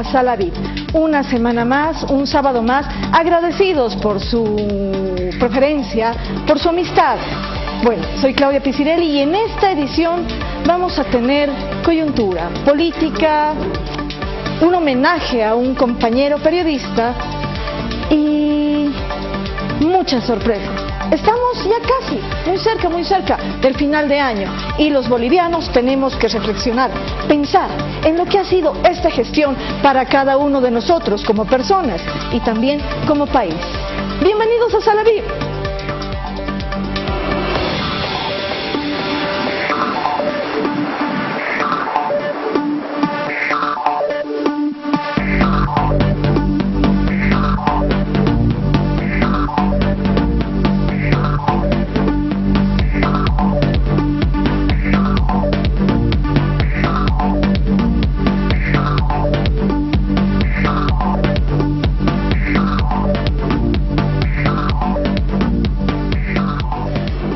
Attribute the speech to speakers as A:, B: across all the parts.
A: a Salaví. Una semana más, un sábado más, agradecidos por su preferencia, por su amistad. Bueno, soy Claudia Pisirelli y en esta edición vamos a tener coyuntura, política, un homenaje a un compañero periodista y muchas sorpresas. Estamos ya casi, muy cerca del final de año y los bolivianos tenemos que reflexionar, pensar en lo que ha sido esta gestión para cada uno de nosotros como personas y también como país. Bienvenidos a Salaví.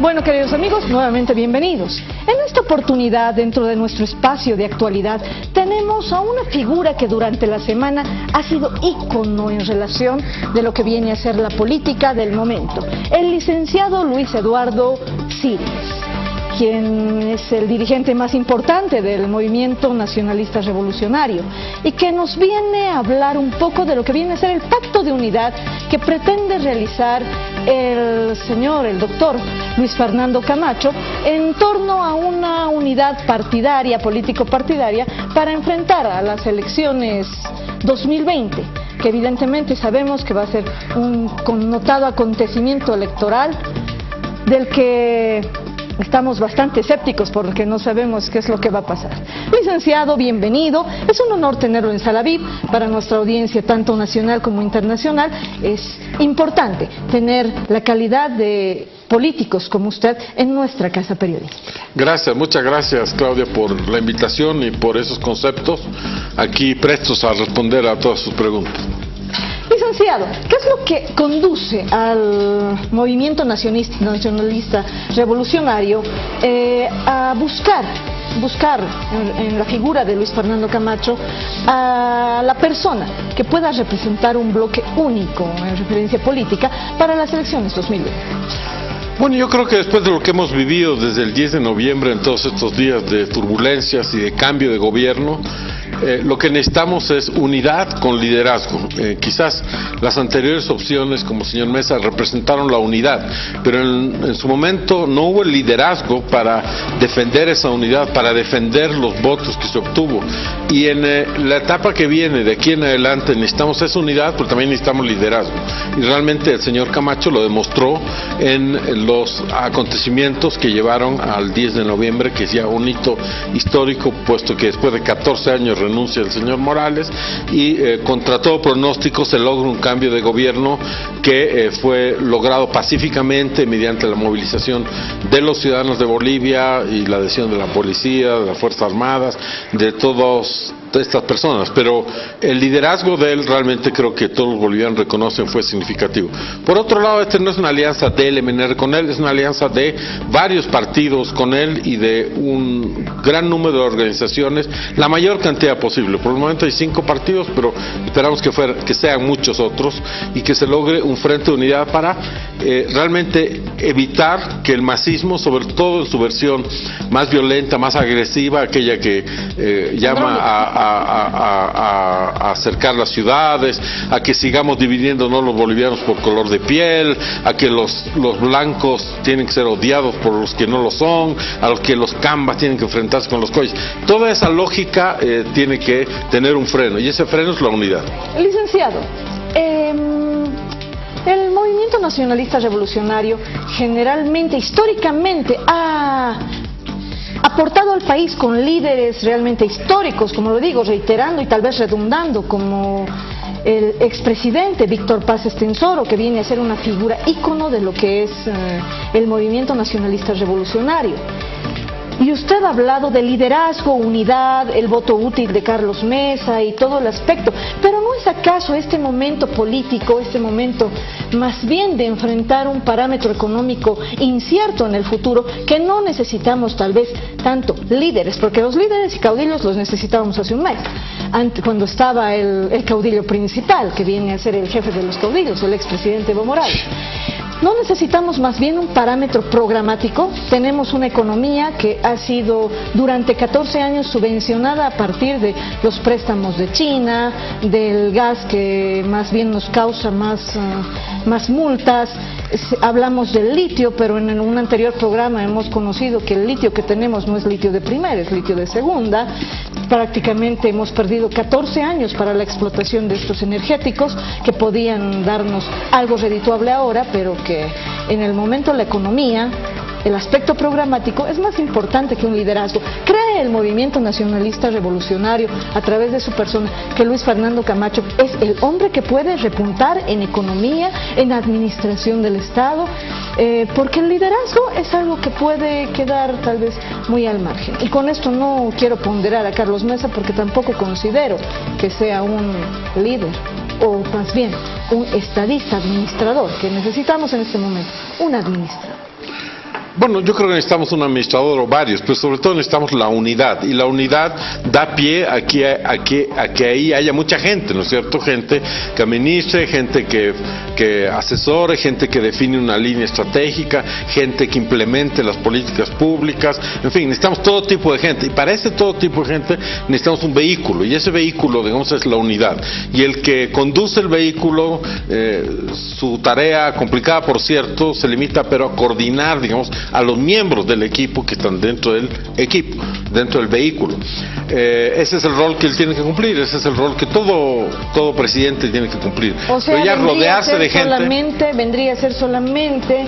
A: Bueno, queridos amigos, nuevamente bienvenidos. En esta oportunidad, dentro de nuestro espacio de actualidad, tenemos a una figura que durante la semana ha sido ícono en relación de lo que viene a ser la política del momento. El licenciado Luis Eduardo Siles, quien es el dirigente más importante del movimiento nacionalista revolucionario y que nos viene a hablar un poco de lo que viene a ser el pacto de unidad que pretende realizar el doctor Luis Fernando Camacho en torno a una unidad partidaria, político-partidaria, para enfrentar a las elecciones 2020, que evidentemente sabemos que va a ser un connotado acontecimiento electoral del que estamos bastante escépticos porque no sabemos qué es lo que va a pasar. Licenciado, bienvenido. Es un honor tenerlo en Salaví. Para nuestra audiencia, tanto nacional como internacional, es importante tener la calidad de políticos como usted en nuestra casa periodística.
B: Gracias, muchas gracias, Claudia, por la invitación y por esos conceptos. Aquí prestos a responder a todas sus preguntas.
A: Licenciado, ¿qué es lo que conduce al movimiento nacionalista revolucionario a buscar en la figura de Luis Fernando Camacho a la persona que pueda representar un bloque único en referencia política para las elecciones 2020?
B: Bueno, yo creo que después de lo que hemos vivido desde el 10 de noviembre, en todos estos días de turbulencias y de cambio de gobierno, lo que necesitamos es unidad con liderazgo. Quizás las anteriores opciones, como señor Mesa, representaron la unidad, pero en su momento no hubo el liderazgo para defender esa unidad, para defender los votos que se obtuvo. Y en la etapa que viene, de aquí en adelante, necesitamos esa unidad, pero también necesitamos liderazgo. Y realmente el señor Camacho lo demostró en los acontecimientos que llevaron al 10 de noviembre, que es ya un hito histórico, puesto que después de 14 años renuncia el señor Morales y contra todo pronóstico se logra un cambio de gobierno que fue logrado pacíficamente mediante la movilización de los ciudadanos de Bolivia y la adhesión de la policía, de las Fuerzas Armadas, de todas estas personas, pero el liderazgo de él realmente creo que todos los bolivianos reconocen fue significativo. Por otro lado, este no es una alianza del MNR con él, es una alianza de varios partidos con él y de un gran número de organizaciones, la mayor cantidad posible. Por el momento hay 5 partidos, pero esperamos que sean muchos otros y que se logre un frente de unidad para realmente evitar que el masismo, sobre todo en su versión más violenta, más agresiva, aquella que llama a acercar las ciudades, a que sigamos dividiéndonos los bolivianos por color de piel, a que los blancos tienen que ser odiados por los que no lo son, a los que los cambas tienen que enfrentarse con los colles. Toda esa lógica tiene que tener un freno, y ese freno es la unidad.
A: Licenciado, el movimiento nacionalista revolucionario generalmente, históricamente, ha aportado al país con líderes realmente históricos, como lo digo, reiterando y tal vez redundando, como el expresidente Víctor Paz Estenssoro, que viene a ser una figura ícono de lo que es el movimiento nacionalista revolucionario. Y usted ha hablado de liderazgo, unidad, el voto útil de Carlos Mesa y todo el aspecto, pero no es acaso este momento político, este momento más bien de enfrentar un parámetro económico incierto en el futuro, que no necesitamos tal vez tanto líderes, porque los líderes y caudillos los necesitábamos hace un mes, cuando estaba el caudillo principal, que viene a ser el jefe de los caudillos, el expresidente Evo Morales. No necesitamos más bien un parámetro programático. Tenemos una economía que ha sido durante 14 años subvencionada a partir de los préstamos de China, del gas que más bien nos causa más multas. Hablamos del litio, pero en un anterior programa hemos conocido que el litio que tenemos no es litio de primera, es litio de segunda. Prácticamente hemos perdido 14 años para la explotación de estos energéticos que podían darnos algo redituable ahora, pero que en el momento la economía, el aspecto programático es más importante que un liderazgo. Cree el movimiento nacionalista revolucionario a través de su persona que Luis Fernando Camacho es el hombre que puede repuntar en economía, en administración del Estado, porque el liderazgo es algo que puede quedar tal vez muy al margen. Y con esto no quiero ponderar a Carlos Mesa porque tampoco considero que sea un líder, o más bien un estadista administrador, que necesitamos en este momento, un administrador.
B: Bueno, yo creo que necesitamos un administrador o varios, pero sobre todo necesitamos la unidad, y la unidad da pie a que ahí haya mucha gente, ¿no es cierto? Gente que administre, gente que asesore, gente que define una línea estratégica, gente que implemente las políticas públicas, en fin, necesitamos todo tipo de gente, y para ese todo tipo de gente necesitamos un vehículo, y ese vehículo, digamos, es la unidad, y el que conduce el vehículo, su tarea, complicada por cierto, se limita pero a coordinar, digamos, a los miembros del equipo que están dentro del equipo, dentro del vehículo. Ese es el rol que él tiene que cumplir, ese es el rol que todo presidente tiene que cumplir.
A: O sea,
B: pero ya rodearse de gente.
A: Vendría a ser solamente,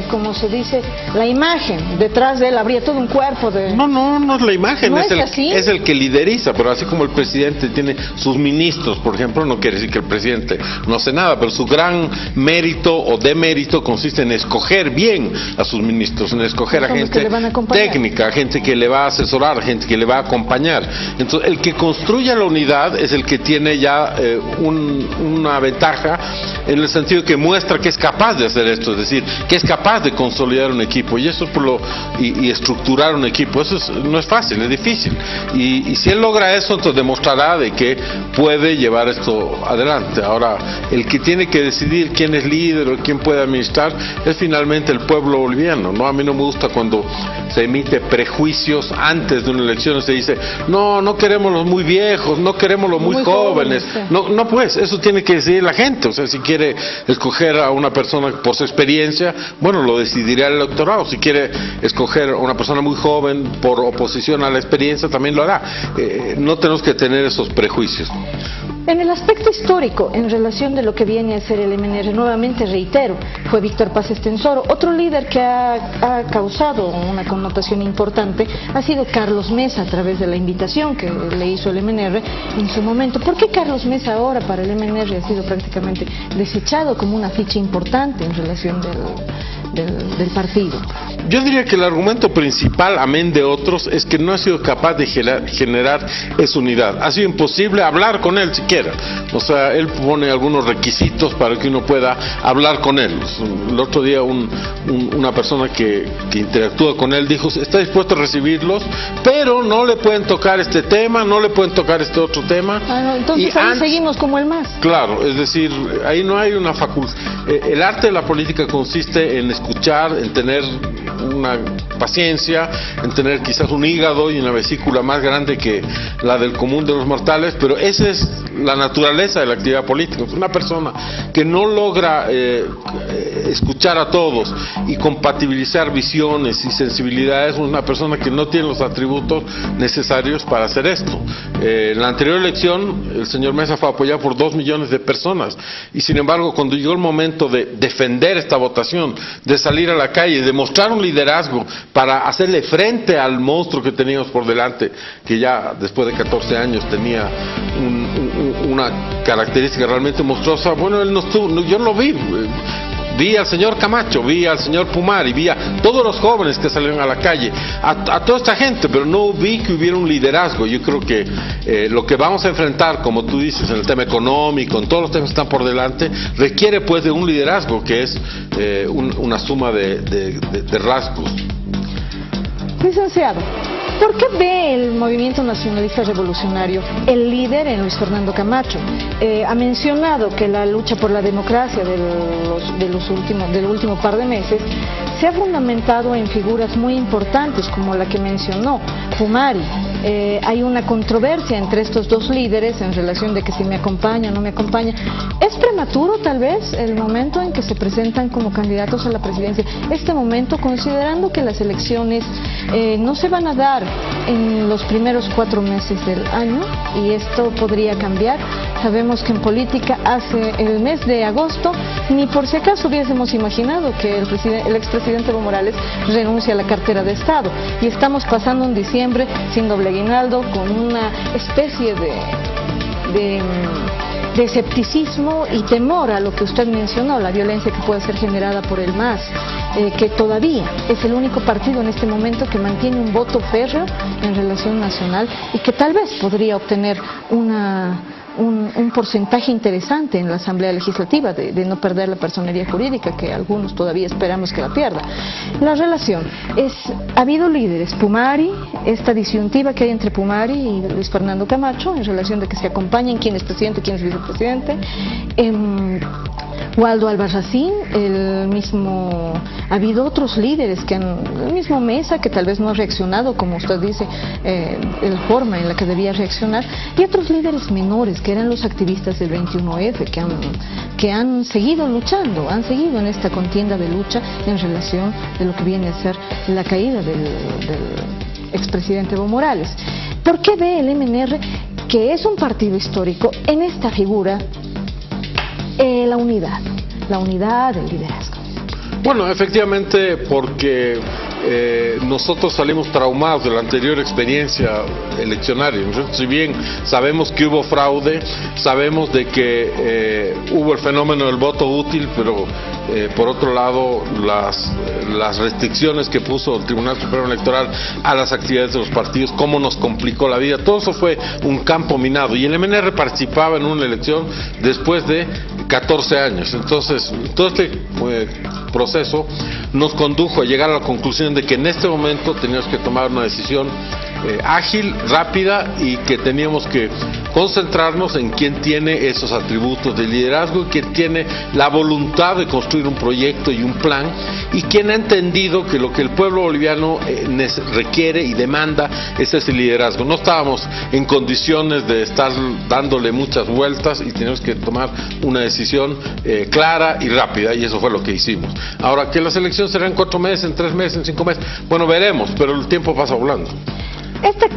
A: como se dice, la imagen. Detrás de él habría todo un cuerpo de...
B: No es la imagen,
A: ¿No
B: es el que lideriza, pero así como el presidente tiene sus ministros, por ejemplo, no quiere decir que el presidente no hace nada, pero su gran mérito o demérito consiste en escoger bien a sus ministros, en escoger a gente técnica, a gente que le va a asesorar, a gente que le va a acompañar. Entonces, el que construya la unidad es el que tiene ya una ventaja en el sentido que muestra que es capaz de hacer esto, es decir, que es capaz de consolidar un equipo, y eso y estructurar un equipo, eso no es fácil, es difícil, y si él logra eso, entonces demostrará de que puede llevar esto adelante. Ahora, el que tiene que decidir quién es líder o quién puede administrar es finalmente el pueblo boliviano, ¿no? A mí no me gusta cuando se emite prejuicios antes de una elección, se dice, no queremos los muy viejos, no queremos los muy jóvenes. Sí. No, pues, eso tiene que decidir la gente. O sea, si quiere escoger a una persona por su experiencia, bueno, lo decidirá el electorado. Si quiere escoger a una persona muy joven por oposición a la experiencia, también lo hará. No tenemos que tener esos prejuicios.
A: En el aspecto histórico, en relación de lo que viene a ser el MNR, nuevamente reitero, fue Víctor Paz Estenssoro. Otro líder que ha causado una connotación importante ha sido Carlos Mesa, a través de la invitación que le hizo el MNR en su momento. ¿Por qué Carlos Mesa ahora para el MNR ha sido prácticamente desechado como una ficha importante en relación del partido?
B: Yo diría que el argumento principal, amén de otros, es que no ha sido capaz de generar esa unidad. Ha sido imposible hablar con él siquiera. O sea, él pone algunos requisitos para que uno pueda hablar con él. El otro día una persona que interactúa con él dijo, está dispuesto a recibirlos, pero no le pueden tocar este tema, no le pueden tocar este otro tema.
A: No, entonces ahí seguimos como el MAS.
B: Claro, es decir, ahí no hay una facultad. El arte de la política consiste en escuchar, en tener una paciencia, en tener quizás un hígado y una vesícula más grande que la del común de los mortales, pero esa es la naturaleza de la actividad política. Una persona que no logra escuchar a todos y compatibilizar visiones y sensibilidades, una persona que no tiene los atributos necesarios para hacer esto. En la anterior elección, el señor Mesa fue apoyado por 2 millones de personas, y sin embargo, cuando llegó el momento de defender esta votación, de salir a la calle, de mostrar un liderazgo para hacerle frente al monstruo que teníamos por delante, que ya después de 14 años tenía una característica realmente monstruosa, bueno, él no estuvo, yo lo vi vi al señor Camacho, vi al señor Pumari, vi a todos los jóvenes que salieron a la calle, a toda esta gente, pero no vi que hubiera un liderazgo. Yo creo que lo que vamos a enfrentar, como tú dices, en el tema económico, en todos los temas que están por delante, requiere pues de un liderazgo que es una suma de rasgos.
A: Licenciado, ¿por qué ve el movimiento nacionalista revolucionario el líder en Luis Fernando Camacho? Ha mencionado que la lucha por la democracia del último par de meses se ha fundamentado en figuras muy importantes como la que mencionó, Pumari. Hay una controversia entre estos dos líderes en relación de que si me acompaña o no me acompaña. ¿Es prematuro tal vez el momento en que se presentan como candidatos a la presidencia? Este momento, considerando que las elecciones no se van a dar en los primeros 4 meses del año y esto podría cambiar. Sabemos que en política hace el mes de agosto ni por si acaso hubiésemos imaginado que el expresidente Evo Morales renuncia a la cartera de Estado y estamos pasando en diciembre sin doble aguinaldo, con una especie de escepticismo y temor a lo que usted mencionó, la violencia que puede ser generada por el MAS, que todavía es el único partido en este momento que mantiene un voto férreo en relación nacional y que tal vez podría obtener un porcentaje interesante en la Asamblea Legislativa de no perder la personería jurídica, que algunos todavía esperamos que la pierda. La relación ha habido líderes, Pumari, esta disyuntiva que hay entre Pumari y Luis Fernando Camacho en relación de que se acompañen quién es presidente, quién es vicepresidente. Waldo Albarracín, ha habido otros líderes el mismo Mesa, que tal vez no ha reaccionado, como usted dice, la forma en la que debía reaccionar, y otros líderes menores, que eran los activistas del 21F, que han seguido luchando, han seguido en esta contienda de lucha en relación de lo que viene a ser la caída del expresidente Evo Morales. ¿Por qué ve el MNR, que es un partido histórico, en esta figura la unidad del liderazgo?
B: Bueno, efectivamente, porque nosotros salimos traumados de la anterior experiencia eleccionaria. Si bien sabemos que hubo fraude, sabemos de que hubo el fenómeno del voto útil, pero por otro lado las restricciones que puso el Tribunal Supremo Electoral a las actividades de los partidos, cómo nos complicó la vida, todo eso fue un campo minado, y el MNR participaba en una elección después de 14 años. Entonces todo este proceso nos condujo a llegar a la conclusión de que en este momento teníamos que tomar una decisión ágil, rápida, y que teníamos que concentrarnos en quién tiene esos atributos de liderazgo y quién tiene la voluntad de construir un proyecto y un plan, y quien ha entendido que lo que el pueblo boliviano requiere y demanda es ese liderazgo. No estábamos en condiciones de estar dándole muchas vueltas y teníamos que tomar una decisión clara y rápida, y eso fue lo que hicimos. Ahora, que las elecciones serán en 4 meses, en 3 meses, en 5 meses, bueno, veremos, pero el tiempo pasa volando.
A: Esta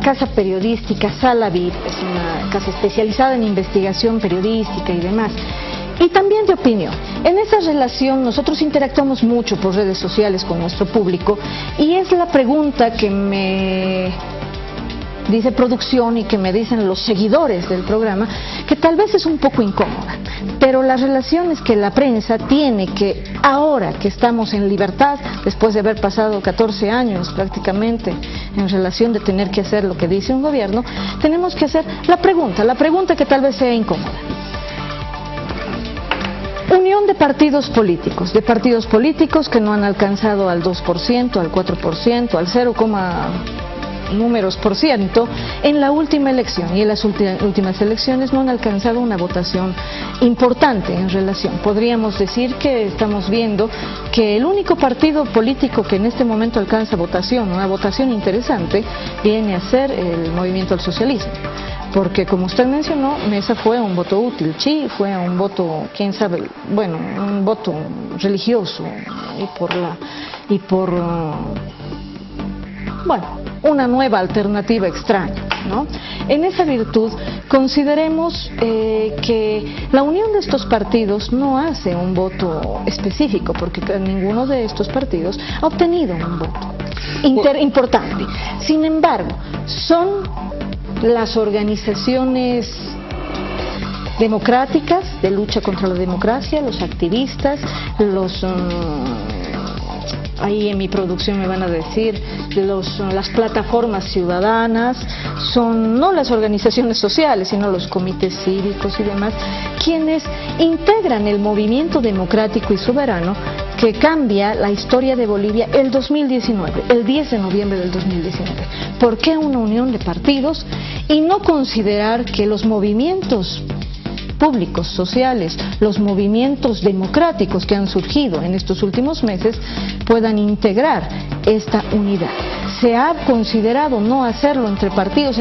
A: casa periodística, Sala VIP, es una casa especializada en investigación periodística y demás, y también de opinión. En esa relación nosotros interactuamos mucho por redes sociales con nuestro público, y es la pregunta que me dice producción y que me dicen los seguidores del programa, que tal vez es un poco incómoda, pero la relación es que la prensa tiene que, ahora que estamos en libertad, después de haber pasado 14 años prácticamente en relación de tener que hacer lo que dice un gobierno, tenemos que hacer la pregunta que tal vez sea incómoda. Unión de partidos políticos que no han alcanzado al 2%, al 4%, al 0, números por ciento en la última elección, y en las últimas elecciones no han alcanzado una votación importante en relación. Podríamos decir que estamos viendo que el único partido político que en este momento alcanza votación, una votación interesante, viene a ser el Movimiento al Socialismo. Porque como usted mencionó, Mesa fue un voto útil, Chi fue un voto, quién sabe, bueno, un voto religioso una nueva alternativa extraña, ¿no? En esa virtud, consideremos que la unión de estos partidos no hace un voto específico, porque ninguno de estos partidos ha obtenido un voto importante. Sin embargo, son las organizaciones democráticas de lucha contra la democracia, los activistas, los... ahí en mi producción me van a decir, las plataformas ciudadanas, son no las organizaciones sociales, sino los comités cívicos y demás, quienes integran el movimiento democrático y soberano que cambia la historia de Bolivia el 2019, el 10 de noviembre del 2019. ¿Por qué una unión de partidos y no considerar que los movimientos públicos, sociales, los movimientos democráticos que han surgido en estos últimos meses puedan integrar esta unidad? Se ha considerado no hacerlo entre partidos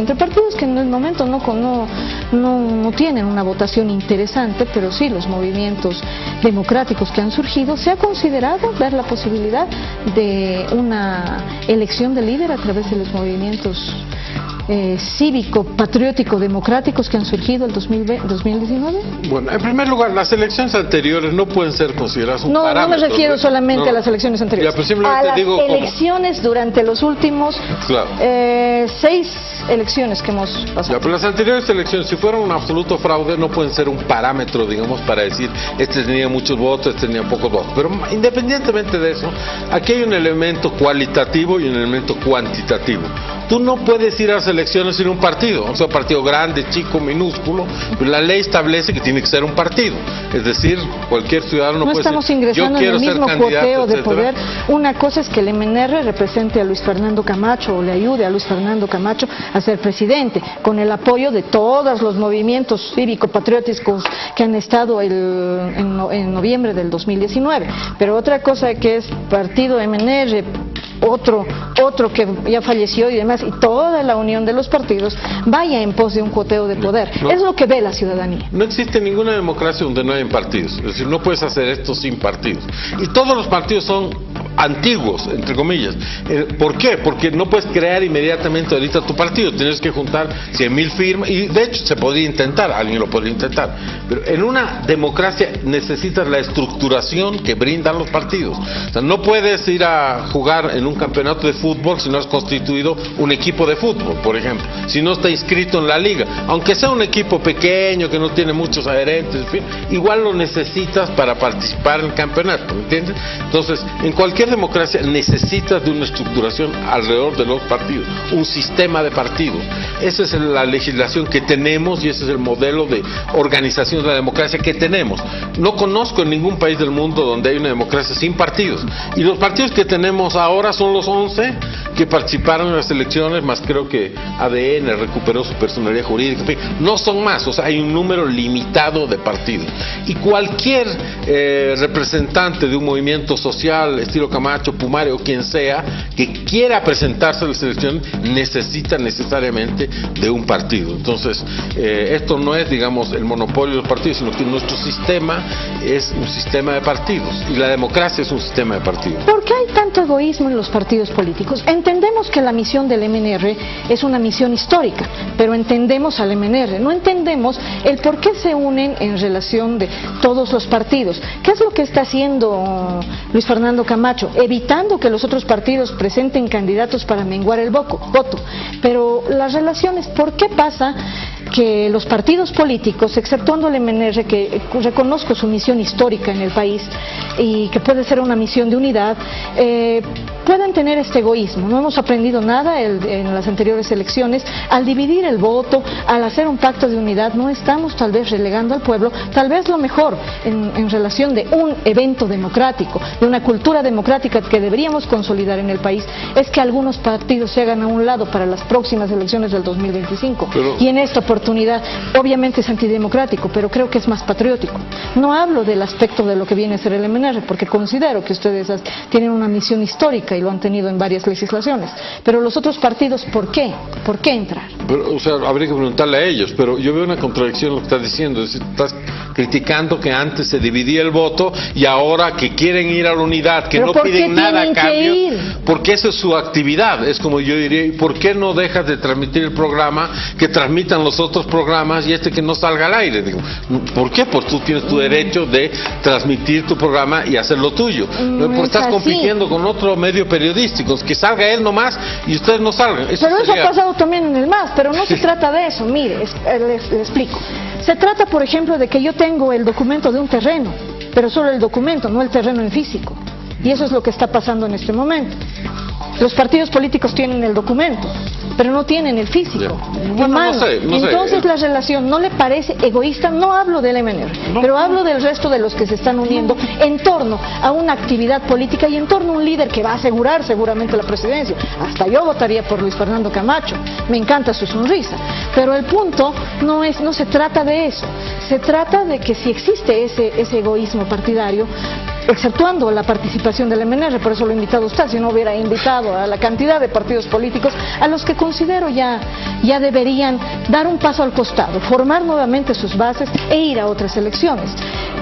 A: que en el momento no tienen una votación interesante, pero sí los movimientos democráticos que han surgido. Se ha considerado ver la posibilidad de una elección de líder a través de los movimientos cívico-patriótico-democráticos que han surgido el 2019?
B: Bueno, en primer lugar, las elecciones anteriores no pueden ser consideradas un parámetro.
A: No me refiero solamente a las elecciones anteriores,
B: ya, pero simplemente
A: a las
B: digo
A: elecciones durante los últimos 6 elecciones que hemos pasado.
B: Ya, pero las anteriores elecciones, si fueran un absoluto fraude, no pueden ser un parámetro, digamos, para decir, este tenía muchos votos, este tenía pocos votos. Pero independientemente de eso, aquí hay un elemento cualitativo y un elemento cuantitativo. Tú no puedes ir a las elecciones sin un partido, o sea, partido grande, chico, minúsculo, pero la ley establece que tiene que ser un partido. Es decir, cualquier ciudadano no puede
A: estamos
B: decir,
A: ingresando en el mismo cuoteo de poder. Una cosa es que el MNR represente a Luis Fernando Camacho o le ayude a Luis Fernando Camacho a ser presidente, con el apoyo de todos los movimientos cívico-patrióticos que han estado en noviembre del 2019. Pero otra cosa que es partido MNR, otro que ya falleció y demás, y toda la unión de los partidos vaya en pos de un cuoteo de poder. Es lo que ve la ciudadanía.
B: No existe ninguna democracia donde no hay partidos, es decir, no puedes hacer esto sin partidos. Y todos los partidos son antiguos, entre comillas. ¿Por qué? Porque no puedes crear inmediatamente ahorita tu partido, tienes que juntar 100,000 firmas, y de hecho se podría intentar, alguien lo podría intentar, pero en una democracia necesitas la estructuración que brindan los partidos. O sea, no puedes ir a jugar en un campeonato de fútbol si no has constituido un equipo de fútbol, por ejemplo, si no está inscrito en la liga, aunque sea un equipo pequeño que no tiene muchos adherentes, en fin, igual lo necesitas para participar en el campeonato, ¿me entiendes? Entonces, en cualquier democracia necesitas de una estructuración alrededor de los partidos, un sistema de partidos. Esa es la legislación que tenemos y ese es el modelo de organización de la democracia que tenemos. No conozco en ningún país del mundo donde hay una democracia sin partidos. Y los partidos que tenemos ahora son los 11 que participaron en las elecciones, más creo que ADN recuperó su personalidad jurídica, en fin, no son más, o sea, hay un número limitado de partidos. Y cualquier representante de un movimiento social, estilo Camacho, Pumare o quien sea, que quiera presentarse a las elecciones, necesita necesariamente de un partido. Entonces, esto no es, digamos, el monopolio de los partidos, sino que nuestro sistema es un sistema de partidos y la democracia es un sistema de partidos.
A: ¿Por qué hay tanto egoísmo en los partidos políticos? Entendemos que la misión del MNR es una misión histórica, pero entendemos al MNR, no entendemos el por qué se unen en relación de todos los partidos. ¿Qué es lo que está haciendo Luis Fernando Camacho? Evitando que los otros partidos presenten candidatos para menguar el voto. Pero las relaciones, ¿por qué pasa que los partidos políticos, exceptuando el MNR, que reconozco su misión histórica en el país y que puede ser una misión de unidad, pueden tener este egoísmo? No hemos aprendido nada en las anteriores elecciones. Al dividir el voto, al hacer un pacto de unidad, no estamos tal vez relegando al pueblo. Tal vez lo mejor en relación de un evento democrático, de una cultura democrática que deberíamos consolidar en el país, es que algunos partidos se hagan a un lado para las próximas elecciones del 2025. Y en esta oportunidad, obviamente es antidemocrático, pero creo que es más patriótico. No hablo del aspecto de lo que viene a ser el MNR, porque considero que ustedes tienen una misión histórica y lo han tenido en varias legislaciones. Pero los otros partidos, ¿por qué? ¿Por qué entrar?
B: Pero, o sea, habría que preguntarle a ellos, pero yo veo una contradicción en lo que estás diciendo. Es decir, estás criticando que antes se dividía el voto y ahora que quieren ir a la unidad, que no piden nada a cambio, porque esa es su actividad. Es como yo diría, ¿por qué no dejas de transmitir el programa, que transmitan los otros programas y que no salga al aire? Digo, ¿por qué? Porque tú tienes tu derecho de transmitir tu programa y hacer lo tuyo. Porque estás compitiendo con otro medio periodístico, que salga él nomás y ustedes no salgan.
A: Pero eso ha pasado también en el MAS, pero no se trata de eso. Mire, le explico. Se trata, por ejemplo, de que yo tengo el documento de un terreno, pero solo el documento, no el terreno en físico. Y eso es lo que está pasando en este momento. Los partidos políticos tienen el documento, pero no tienen el físico.
B: Bueno, no sé.
A: Entonces la relación no le parece egoísta. No hablo del MNR, pero hablo del resto de los que se están uniendo en torno a una actividad política y en torno a un líder que va a asegurar seguramente la presidencia. Hasta yo votaría por Luis Fernando Camacho, me encanta su sonrisa, pero el punto no se trata de eso. Se trata de que si existe ese egoísmo partidario, exceptuando la participación del MNR, por eso lo he invitado a usted, si no hubiera invitado a la cantidad de partidos políticos a los que considero ya deberían dar un paso al costado, formar nuevamente sus bases e ir a otras elecciones.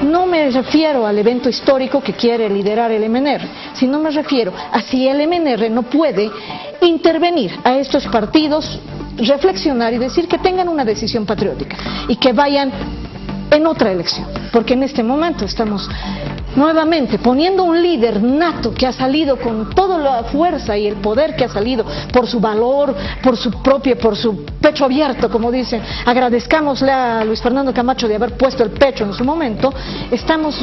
A: No me refiero al evento histórico que quiere liderar el MNR, sino me refiero a si el MNR no puede intervenir a estos partidos, reflexionar y decir que tengan una decisión patriótica y que vayan en otra elección, porque en este momento estamos nuevamente poniendo un líder nato que ha salido con toda la fuerza y el poder que ha salido por su valor, por su pecho abierto, como dicen. Agradezcámosle a Luis Fernando Camacho de haber puesto el pecho en su momento. Estamos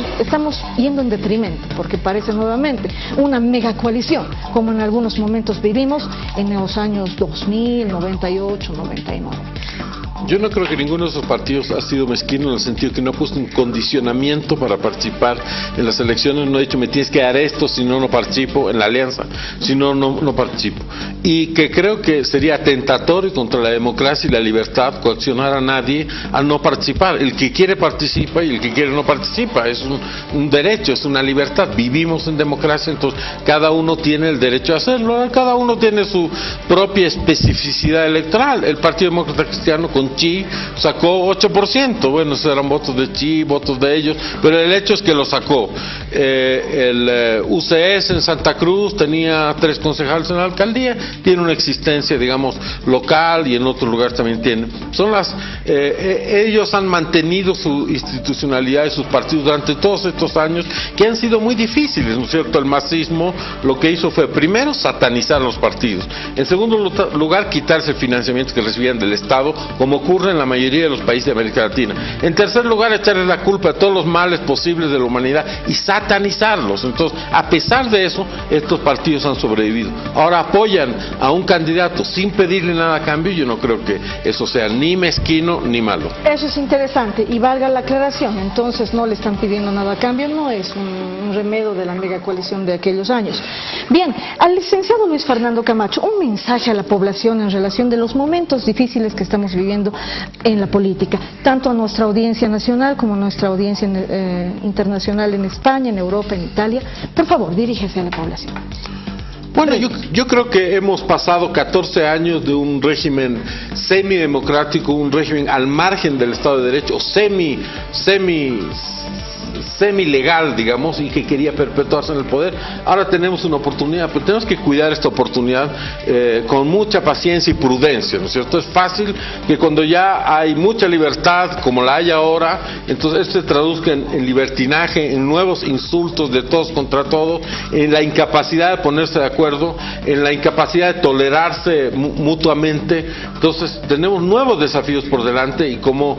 A: yendo en detrimento, porque parece nuevamente una mega coalición, como en algunos momentos vivimos en los años 2000, 98, 99.
B: Yo no creo que ninguno de esos partidos ha sido mezquino en el sentido que no ha puesto un condicionamiento para participar en las elecciones, no ha dicho me tienes que dar esto, si no, no participo en la alianza, si no, no participo. Y que creo que sería atentatorio contra la democracia y la libertad coaccionar a nadie a no participar. El que quiere participa y el que quiere no participa, es un derecho, es una libertad. Vivimos en democracia, entonces cada uno tiene el derecho a hacerlo, cada uno tiene su propia especificidad electoral. El Partido Demócrata Cristiano con Chi sacó 8%, bueno, eran votos de Chi, votos de ellos, pero el hecho es que lo sacó. El UCS en Santa Cruz tenía 3 concejales en la alcaldía, tiene una existencia, digamos, local, y en otros lugares también tiene. Ellos han mantenido su institucionalidad y sus partidos durante todos estos años, que han sido muy difíciles, ¿no es cierto? El masismo lo que hizo fue, primero, satanizar los partidos, en segundo lugar, quitarse el financiamiento que recibían del Estado, como ocurre en la mayoría de los países de América Latina. En tercer lugar, echarle la culpa a todos los males posibles de la humanidad y satanizarlos. Entonces, a pesar de eso, estos partidos han sobrevivido. Ahora apoyan a un candidato sin pedirle nada a cambio. Yo no creo que eso sea ni mezquino ni malo.
A: Eso es interesante, y valga la aclaración, entonces no le están pidiendo nada a cambio, no es un remedio de la mega coalición de aquellos años. Bien, al licenciado Luis Fernando Camacho, un mensaje a la población en relación de los momentos difíciles que estamos viviendo en la política, tanto a nuestra audiencia nacional como a nuestra audiencia internacional en España, en Europa, en Italia. Por favor, dirígese a la población.
B: Bueno, yo creo que hemos pasado 14 años de un régimen semidemocrático, un régimen al margen del Estado de Derecho, semi-legal, digamos, y que quería perpetuarse en el poder. Ahora tenemos una oportunidad, pero tenemos que cuidar esta oportunidad con mucha paciencia y prudencia, ¿no es cierto? Es fácil que cuando ya hay mucha libertad, como la hay ahora, entonces esto se traduzca en libertinaje, en nuevos insultos de todos contra todos, en la incapacidad de ponerse de acuerdo, en la incapacidad de tolerarse mutuamente. Entonces tenemos nuevos desafíos por delante, y como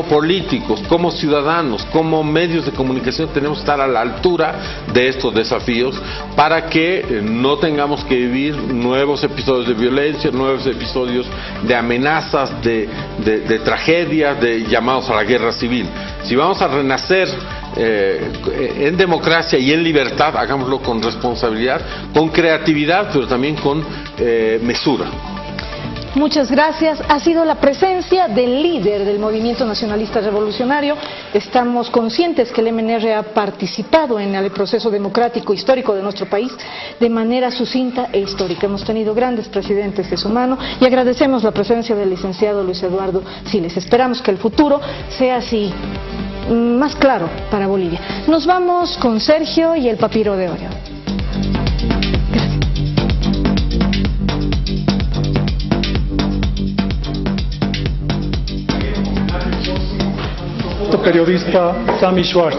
B: políticos, como ciudadanos, como medios de comunicación, tenemos que estar a la altura de estos desafíos para que no tengamos que vivir nuevos episodios de violencia, nuevos episodios de amenazas, de tragedias, de llamados a la guerra civil. Si vamos a renacer en democracia y en libertad, hagámoslo con responsabilidad, con creatividad, pero también con mesura.
A: Muchas gracias. Ha sido la presencia del líder del Movimiento Nacionalista Revolucionario. Estamos conscientes que el MNR ha participado en el proceso democrático histórico de nuestro país de manera sucinta e histórica. Hemos tenido grandes presidentes de su mano y agradecemos la presencia del licenciado Luis Eduardo Siles. Esperamos que el futuro sea así, más claro para Bolivia. Nos vamos con Sergio y el papiro de oro.
C: Periodista Sammy Schwartz,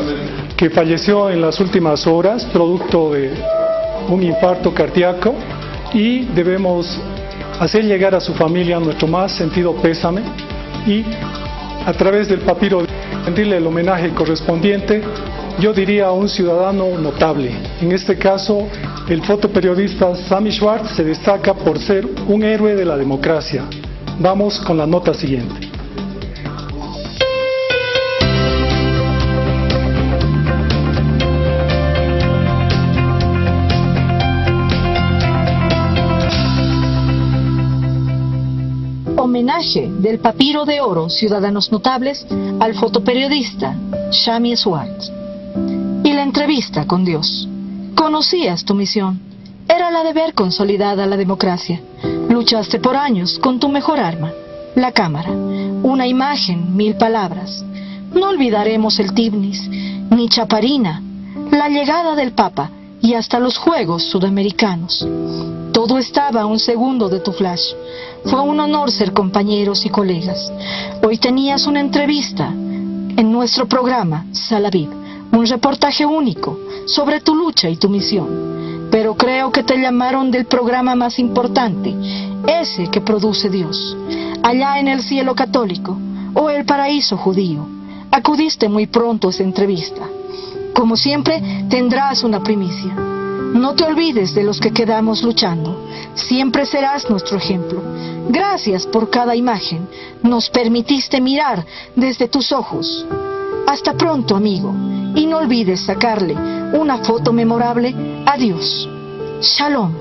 C: que falleció en las últimas horas producto de un infarto cardíaco, y debemos hacer llegar a su familia nuestro más sentido pésame y a través del papiro rendirle el homenaje correspondiente, yo diría a un ciudadano notable. En este caso, el fotoperiodista Sammy Schwartz se destaca por ser un héroe de la democracia. Vamos con la nota siguiente.
A: Homenaje del Papiro de Oro Ciudadanos Notables al fotoperiodista Sammy Schwartz. Y la entrevista con Dios. Conocías tu misión. Era la de ver consolidada la democracia. Luchaste por años con tu mejor arma, la cámara. Una imagen, 1000 palabras. No olvidaremos el Tibnis, ni Chaparina, la llegada del Papa y hasta los Juegos Sudamericanos. Todo estaba a un segundo de tu flash. Fue un honor ser compañeros y colegas. Hoy tenías una entrevista en nuestro programa Salavid, un reportaje único sobre tu lucha y tu misión. Pero creo que te llamaron del programa más importante, ese que produce Dios, allá en el cielo católico o el paraíso judío. Acudiste muy pronto a esa entrevista. Como siempre, tendrás una primicia. No te olvides de los que quedamos luchando. Siempre serás nuestro ejemplo. Gracias por cada imagen. Nos permitiste mirar desde tus ojos. Hasta pronto, amigo. Y no olvides sacarle una foto memorable a Dios. Shalom.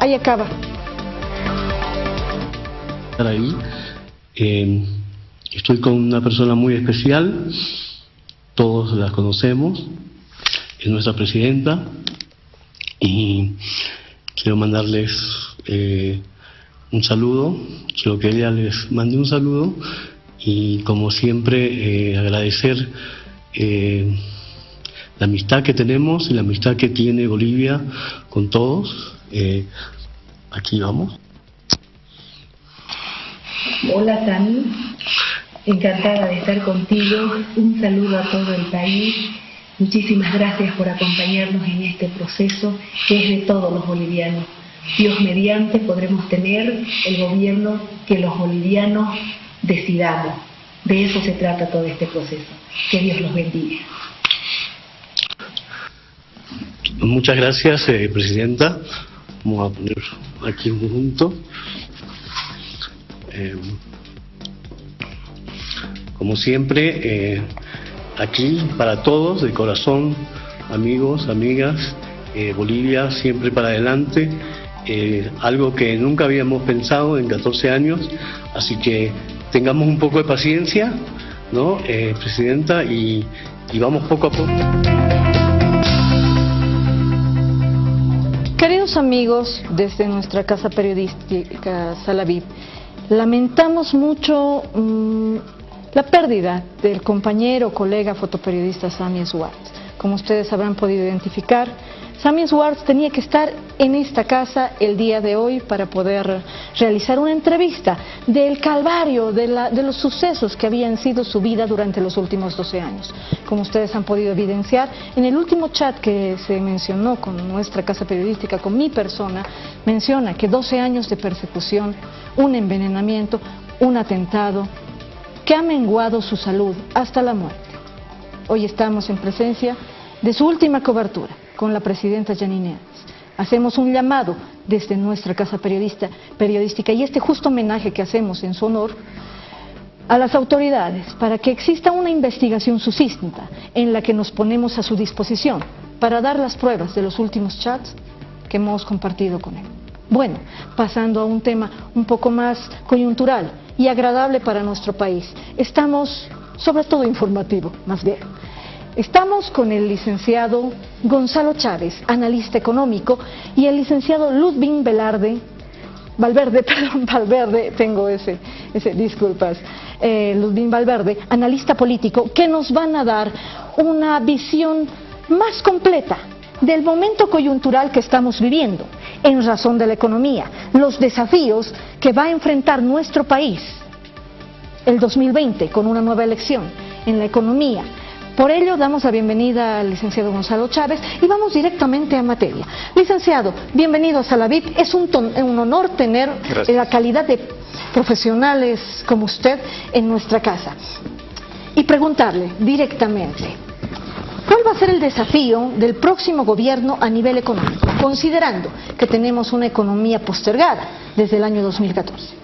A: Ahí acaba.
D: Ahí. Estoy con una persona muy especial, todos la conocemos, es nuestra presidenta, y quiero mandarles un saludo, quiero que ella les mande un saludo, y como siempre agradecer la amistad que tenemos y la amistad que tiene Bolivia con todos. Aquí vamos.
E: Hola Tami, encantada de estar contigo, un saludo a todo el país, muchísimas gracias por acompañarnos en este proceso que es de todos los bolivianos. Dios mediante podremos tener el gobierno que los bolivianos decidamos, de eso se trata todo este proceso, que Dios los bendiga.
D: Muchas gracias, Presidenta. Vamos a poner aquí un punto. Como siempre, aquí para todos, de corazón, amigos, amigas, Bolivia siempre para adelante, algo que nunca habíamos pensado en 14 años, así que tengamos un poco de paciencia, ¿no, Presidenta? Y vamos poco a poco.
A: Queridos amigos, desde nuestra casa periodística Sala VIP, lamentamos mucho la pérdida del compañero, colega, fotoperiodista Sammy Schwartz. Como ustedes habrán podido identificar, Sammy Schwartz tenía que estar en esta casa el día de hoy para poder realizar una entrevista del calvario, de los sucesos que habían sido su vida durante los últimos 12 años. Como ustedes han podido evidenciar, en el último chat que se mencionó con nuestra casa periodística, con mi persona, menciona que 12 años de persecución, un envenenamiento, un atentado, que ha menguado su salud hasta la muerte. Hoy estamos en presencia de su última cobertura con la presidenta Yanine Áñez. Hacemos un llamado desde nuestra casa periodística y este justo homenaje que hacemos en su honor a las autoridades para que exista una investigación sucinta en la que nos ponemos a su disposición para dar las pruebas de los últimos chats que hemos compartido con él. Bueno, pasando a un tema un poco más coyuntural y agradable para nuestro país, estamos, sobre todo informativo, más bien. Estamos con el licenciado Gonzalo Chávez, analista económico, y el licenciado Ludwig Valverde, tengo disculpas, Ludwig Valverde, analista político, que nos van a dar una visión más completa del momento coyuntural que estamos viviendo, en razón de la economía, los desafíos que va a enfrentar nuestro país el 2020 con una nueva elección en la economía. Por ello, damos la bienvenida al licenciado Gonzalo Chávez y vamos directamente a materia. Licenciado, bienvenido a Sala VIP. Es un honor tener la calidad de profesionales como usted en nuestra casa. Y preguntarle directamente, ¿cuál va a ser el desafío del próximo gobierno a nivel económico, considerando que tenemos una economía postergada desde el año 2014?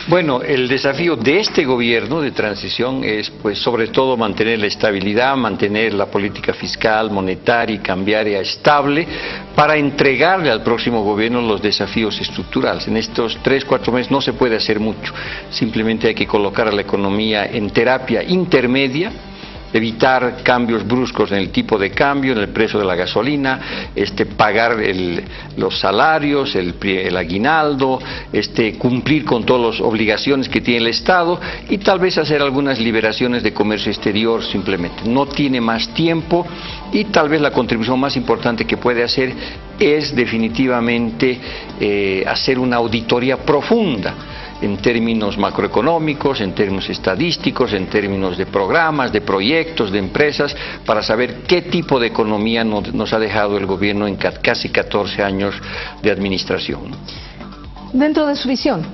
F: Bueno, el desafío de este gobierno de transición es, pues, sobre todo mantener la estabilidad, mantener la política fiscal, monetaria y cambiaria estable para entregarle al próximo gobierno los desafíos estructurales. En estos 3-4 meses no se puede hacer mucho, simplemente hay que colocar a la economía en terapia intermedia, evitar cambios bruscos en el tipo de cambio, en el precio de la gasolina, pagar los salarios, el aguinaldo, cumplir con todas las obligaciones que tiene el Estado y tal vez hacer algunas liberaciones de comercio exterior simplemente. No tiene más tiempo y tal vez la contribución más importante que puede hacer es definitivamente hacer una auditoría profunda en términos macroeconómicos, en términos estadísticos, en términos de programas, de proyectos, de empresas, para saber qué tipo de economía nos ha dejado el gobierno en casi 14 años de administración.
A: Dentro de su visión,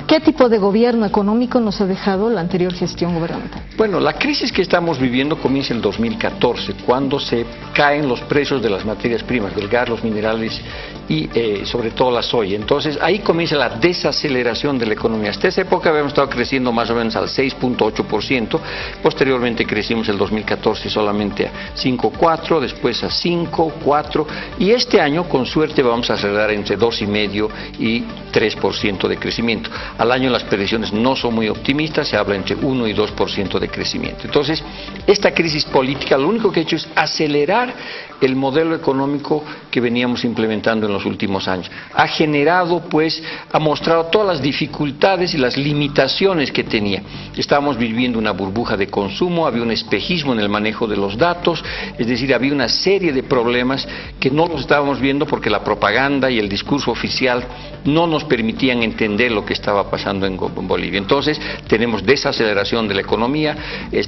A: ¿qué tipo de gobierno económico nos ha dejado la anterior gestión gubernamental?
F: Bueno, la crisis que estamos viviendo comienza en el 2014, cuando se caen los precios de las materias primas, del gas, los minerales y sobre todo la soya. Entonces ahí comienza la desaceleración de la economía. Hasta esa época habíamos estado creciendo más o menos al 6.8%, posteriormente crecimos el 2014 solamente a 5.4%, después a 5%, 4%, y este año con suerte vamos a acelerar entre 2,5% y 3% de crecimiento. Al año las predicciones no son muy optimistas, se habla entre 1 y 2% de crecimiento. Entonces, esta crisis política lo único que ha hecho es acelerar el modelo económico que veníamos implementando en los últimos años. Ha generado, pues, ha mostrado todas las dificultades y las limitaciones que tenía. Estábamos viviendo una burbuja de consumo, había un espejismo en el manejo de los datos, es decir, había una serie de problemas que no los estábamos viendo porque la propaganda y el discurso oficial no nos permitían entender lo que estaba estaba pasando en Bolivia. Entonces, tenemos desaceleración de la economía,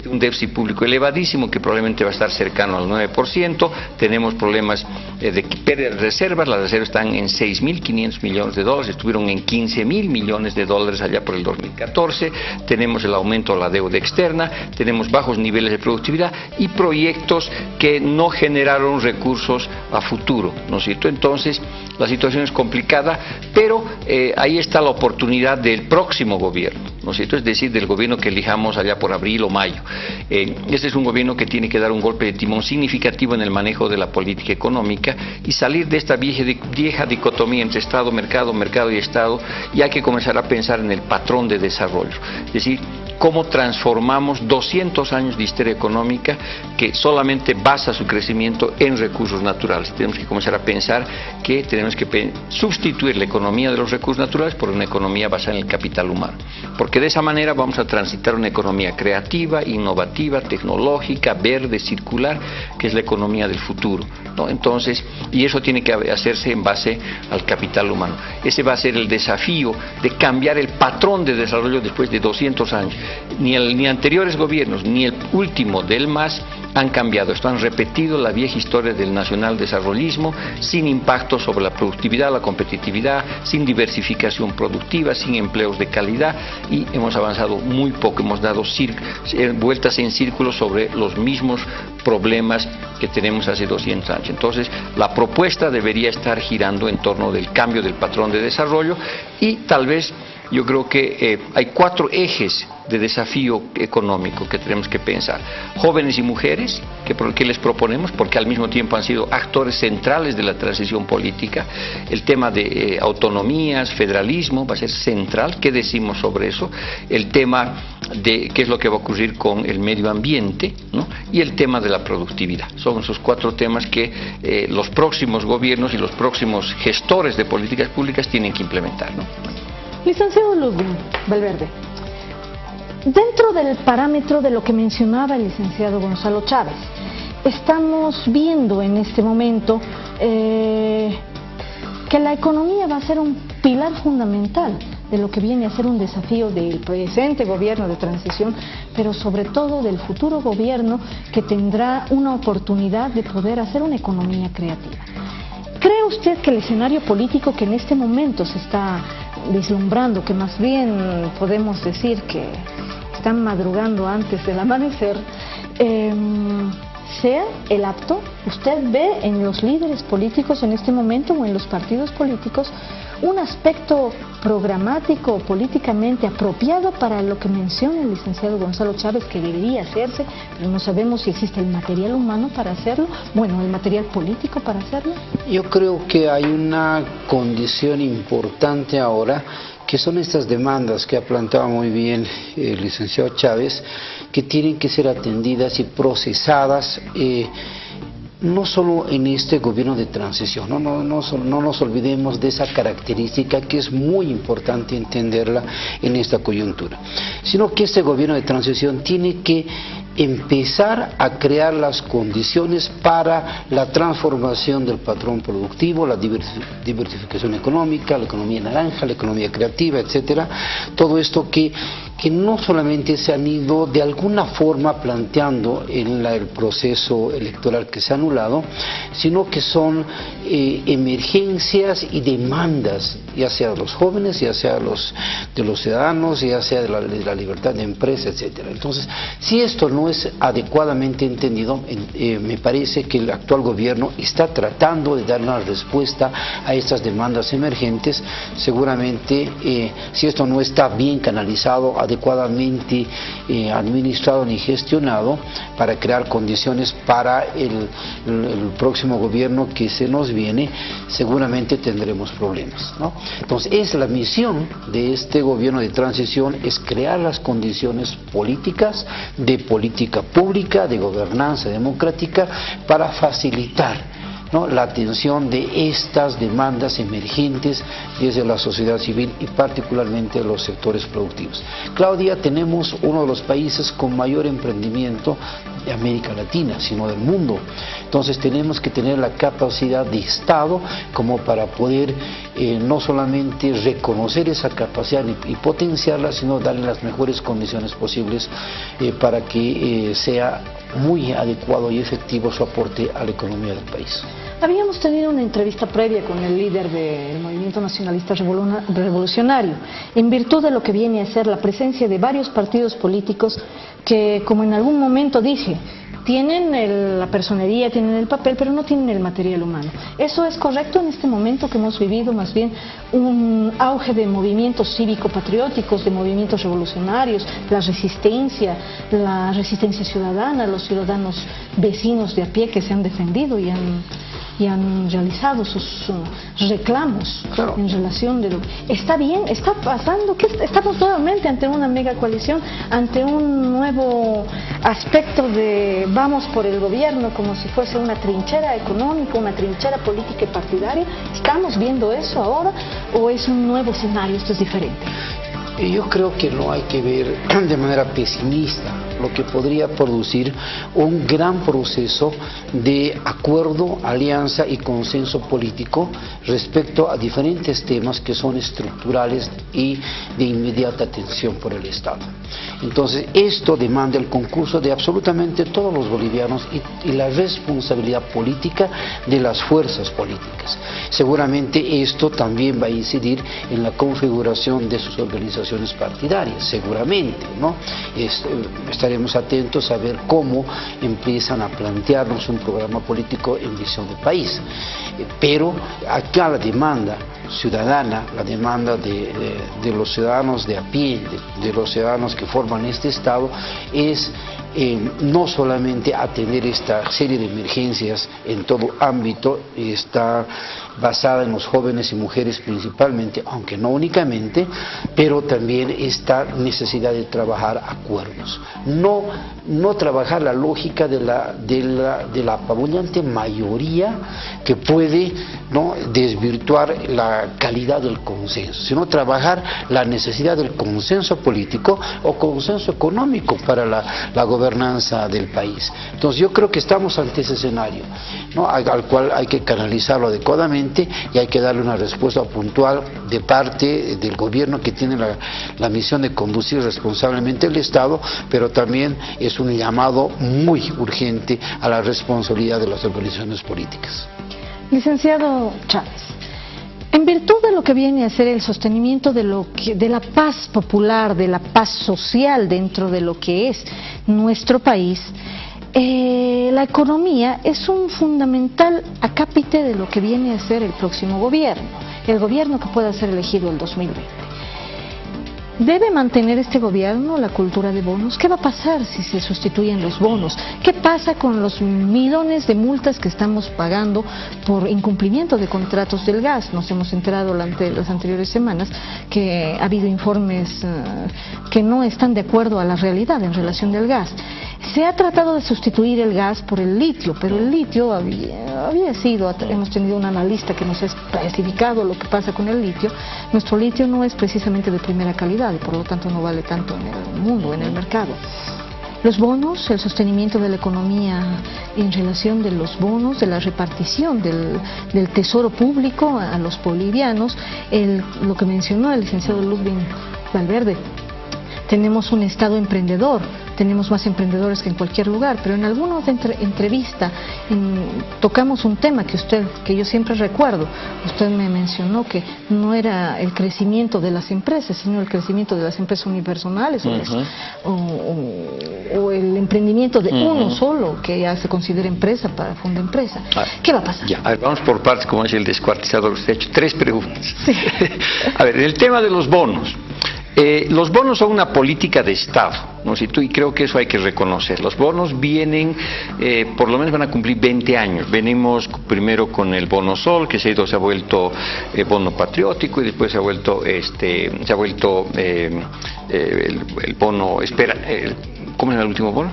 F: un déficit público elevadísimo que probablemente va a estar cercano al 9%, tenemos problemas de pérdida de reservas, las reservas están en 6.500 millones de dólares, estuvieron en 15.000 millones de dólares allá por el 2014, tenemos el aumento de la deuda externa, tenemos bajos niveles de productividad y proyectos que no generaron recursos a futuro, ¿no es cierto? Entonces, la situación es complicada, pero ahí está la oportunidad del próximo gobierno, ¿no es cierto? Es decir, del gobierno que elijamos allá por abril o mayo. Este es un gobierno que tiene que dar un golpe de timón significativo en el manejo de la política económica y salir de esta vieja dicotomía entre Estado, mercado, mercado y Estado, y hay que comenzar a pensar en el patrón de desarrollo. Es decir, cómo transformamos 200 años de histeria económica que solamente basa su crecimiento en recursos naturales. Tenemos que comenzar a pensar que tenemos que sustituir la economía de los recursos naturales por una economía basada en el capital humano, porque de esa manera vamos a transitar una economía creativa, innovativa, tecnológica, verde, circular, que es la economía del futuro, ¿no? Entonces, y eso tiene que hacerse en base al capital humano. Ese va a ser el desafío de cambiar el patrón de desarrollo después de 200 años. Ni anteriores gobiernos, ni el último del MAS han cambiado esto, han repetido la vieja historia del nacionaldesarrollismo sin impacto sobre la productividad, la competitividad, sin diversificación productiva, sin empleos de calidad, y hemos avanzado muy poco, hemos dado vueltas en círculos sobre los mismos problemas que tenemos hace 200 años. Entonces, la propuesta debería estar girando en torno del cambio del patrón de desarrollo y tal vez yo creo que hay 4 ejes de desafío económico que tenemos que pensar. Jóvenes y mujeres, ¿qué les proponemos? Porque al mismo tiempo han sido actores centrales de la transición política. El tema de autonomías, federalismo, va a ser central. ¿Qué decimos sobre eso? El tema de qué es lo que va a ocurrir con el medio ambiente, ¿no? Y el tema de la productividad. Son esos 4 temas que los próximos gobiernos y los próximos gestores de políticas públicas tienen que implementar, ¿no?
A: Licenciado Ludwig Valverde, dentro del parámetro de lo que mencionaba el licenciado Gonzalo Chávez, estamos viendo en este momento que la economía va a ser un pilar fundamental de lo que viene a ser un desafío del presente gobierno de transición, pero sobre todo del futuro gobierno que tendrá una oportunidad de poder hacer una economía creativa. ¿Cree usted que el escenario político que en este momento se está vislumbrando, que más bien podemos decir que están madrugando antes del amanecer, sea el apto? ¿Usted ve en los líderes políticos en este momento o en los partidos políticos un aspecto programático o políticamente apropiado para lo que menciona el licenciado Gonzalo Chávez que debería hacerse, pero no sabemos si existe el material humano para hacerlo, bueno, el material político para hacerlo?
G: Yo creo que hay una condición importante ahora, que son estas demandas que ha planteado muy bien el licenciado Chávez, que tienen que ser atendidas y procesadas no solo en este gobierno de transición, no nos olvidemos de esa característica que es muy importante entenderla en esta coyuntura, sino que este gobierno de transición tiene que empezar a crear las condiciones para la transformación del patrón productivo, la diversificación económica, la economía naranja, la economía creativa, etcétera. Todo esto que no solamente se han ido de alguna forma planteando en el proceso electoral que se ha anulado, sino que son emergencias y demandas, ya sea de los jóvenes, ya sea de los ciudadanos, ya sea de la libertad de empresa, etcétera. Entonces, si esto no es adecuadamente entendido, me parece que el actual gobierno está tratando de dar una respuesta a estas demandas emergentes. Seguramente, si esto no está bien canalizado, adecuadamente administrado ni gestionado para crear condiciones para el próximo gobierno que se nos viene, seguramente tendremos problemas, ¿no? Entonces, es la misión de este gobierno de transición, es crear las condiciones políticas, de política pública, de gobernanza democrática, para facilitar ¿no?, la atención de estas demandas emergentes desde la sociedad civil y particularmente los sectores productivos. Claudia, tenemos uno de los países con mayor emprendimiento de América Latina, sino del mundo. Entonces tenemos que tener la capacidad de Estado como para poder no solamente reconocer esa capacidad y potenciarla, sino darle las mejores condiciones posibles para que sea muy adecuado y efectivo su aporte a la economía del país.
A: Habíamos tenido una entrevista previa con el líder del Movimiento Nacionalista Revolucionario, en virtud de lo que viene a ser la presencia de varios partidos políticos que, como en algún momento dije, tienen la personería, tienen el papel, pero no tienen el material humano. ¿Eso es correcto en este momento que hemos vivido más bien un auge de movimientos cívico-patrióticos, de movimientos revolucionarios, la resistencia ciudadana, los ciudadanos vecinos de a pie que se han defendido y han realizado sus reclamos en relación de lo que está bien, está pasando, que estamos nuevamente ante una mega coalición, ante un nuevo aspecto de vamos por el gobierno como si fuese una trinchera económica, una trinchera política y partidaria. ¿Estamos viendo eso ahora o es un nuevo escenario, esto es diferente?
G: Yo creo que no hay que ver de manera pesimista lo que podría producir un gran proceso de acuerdo, alianza y consenso político respecto a diferentes temas que son estructurales y de inmediata atención por el Estado. Entonces, esto demanda el concurso de absolutamente todos los bolivianos y la responsabilidad política de las fuerzas políticas. Seguramente esto también va a incidir en la configuración de sus organizaciones partidarias, seguramente, ¿no? Estaremos atentos a ver cómo empiezan a plantearnos un programa político en visión de país. Pero acá la demanda ciudadana, la demanda de los ciudadanos de a pie, de los ciudadanos que forman este Estado, es no solamente atender esta serie de emergencias en todo ámbito, está basada en los jóvenes y mujeres principalmente, aunque no únicamente, pero también esta necesidad de trabajar acuerdos, no trabajar la lógica de la apabullante mayoría que puede, ¿no?, desvirtuar la calidad del consenso, sino trabajar la necesidad del consenso político o consenso económico para la gobernanza del país. Entonces yo creo que estamos ante ese escenario, ¿no?, al cual hay que canalizarlo adecuadamente y hay que darle una respuesta puntual de parte del gobierno, que tiene la misión de conducir responsablemente el Estado, pero también es un llamado muy urgente a la responsabilidad de las organizaciones políticas.
A: Licenciado Chávez, en virtud de lo que viene a ser el sostenimiento de la paz popular, de la paz social dentro de lo que es nuestro país, la economía es un fundamental acápite de lo que viene a ser el próximo gobierno, el gobierno que pueda ser elegido el 2020. ¿Debe mantener este gobierno la cultura de bonos? ¿Qué va a pasar si se sustituyen los bonos? ¿Qué pasa con los millones de multas que estamos pagando por incumplimiento de contratos del gas? Nos hemos enterado durante las anteriores semanas que ha habido informes que no están de acuerdo a la realidad en relación del gas. Se ha tratado de sustituir el gas por el litio, pero el litio había sido, hemos tenido un analista que nos ha especificado lo que pasa con el litio. Nuestro litio no es precisamente de primera calidad y por lo tanto no vale tanto en el mundo, en el mercado. Los bonos, el sostenimiento de la economía en relación de los bonos, de la repartición del tesoro público a los bolivianos, lo que mencionó el licenciado Ludwig Valverde. Tenemos un Estado emprendedor, tenemos más emprendedores que en cualquier lugar, pero en alguna otra entrevista tocamos un tema que yo siempre recuerdo. Usted me mencionó que no era el crecimiento de las empresas, sino el crecimiento de las empresas unipersonales o el emprendimiento de uno solo, que ya se considera empresa para funda empresa. ¿Qué va a pasar?
F: Ya, a ver, vamos por partes, como es el descuartizador. Usted ha hecho 3 preguntas.
A: Sí.
F: A ver, el tema de los bonos. Los bonos son una política de Estado, ¿no? Y creo que eso hay que reconocer. Los bonos vienen, por lo menos van a cumplir 20 años. Venimos primero con el bono sol, que se ha vuelto bono patriótico, y después se ha vuelto el bono, ¿cómo es el último bono?